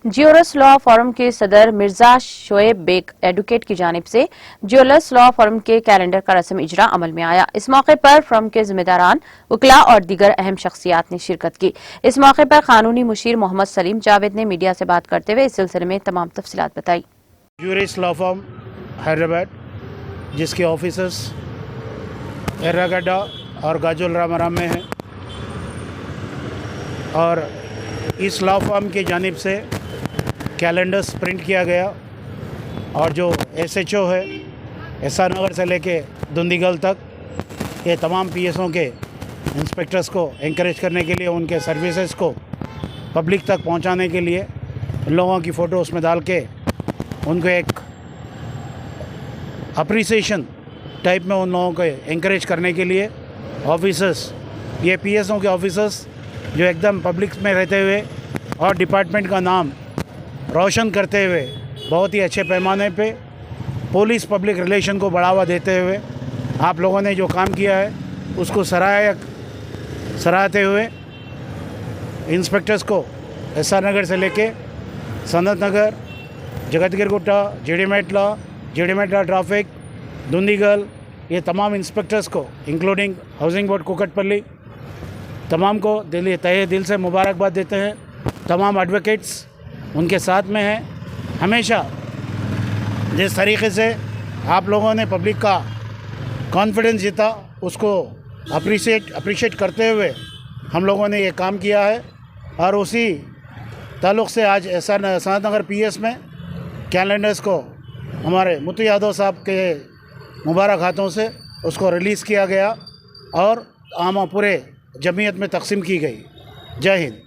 जियोरस law forum के सदर Mirza Shoaib bag advocate की जानिब से जियोरस लॉ फोरम के कैलेंडर का रस्म इजरा अमल में आया। इस मौके पर फोरम के जिम्मेदारान, वकला और दीगर अहम शख्सियात ने शिरकत की। इस मौके पर कानूनी मुशीर मोहम्मद सलीम जावेद ने मीडिया से बात करते हुए इस सिलसिले में तमाम तफसीलात बताई। जियोरस लॉ फॉर्म हैदराबाद, जिसके ऑफिसर्स एर्रागड्डा और गाजुल रामाराम में हैं, और इस लॉ फॉर्म की जानिब से कैलेंडर्स प्रिंट किया गया और जो एसएचओ है एसआर नगर से लेके दुंदीगल तक, ये तमाम पीएसओ के इंस्पेक्टर्स को एनकरेज करने के लिए, उनके सर्विसेज को पब्लिक तक पहुंचाने के लिए लोगों की फ़ोटो उसमें डाल के उनको एक अप्रिसिएशन टाइप में उन लोगों को एनकरेज करने के लिए ऑफिसर्स, ये पीएसओ के ऑफिसर्स जो एकदम पब्लिक में रहते हुए और डिपार्टमेंट का नाम रोशन करते हुए बहुत ही अच्छे पैमाने पे पुलिस पब्लिक रिलेशन को बढ़ावा देते हुए आप लोगों ने जो काम किया है उसको सराहते हुए इंस्पेक्टर्स को एसआर नगर से लेके सनत नगर, जगतगिरगुट्टा, जेडीमेटला ट्रैफिक, दुंदीगल, ये तमाम इंस्पेक्टर्स को इंक्लूडिंग हाउसिंग बोर्ड कुकटपल्ली, तमाम को तहे दिल से मुबारकबाद देते हैं। तमाम एडवोकेट्स उनके साथ में हैं। हमेशा जिस तरीके से आप लोगों ने पब्लिक का कॉन्फिडेंस जीता, उसको अप्रिशिएट करते हुए हम लोगों ने ये काम किया है, और उसी ताल्लुक़ से आज सनत नगर पीएस में कैलेंडर्स को हमारे मुत्तू यादव साहब के मुबारक हाथों से उसको रिलीज़ किया गया और आम पूरे जमीयत में तकसीम की गई। जय हिंद।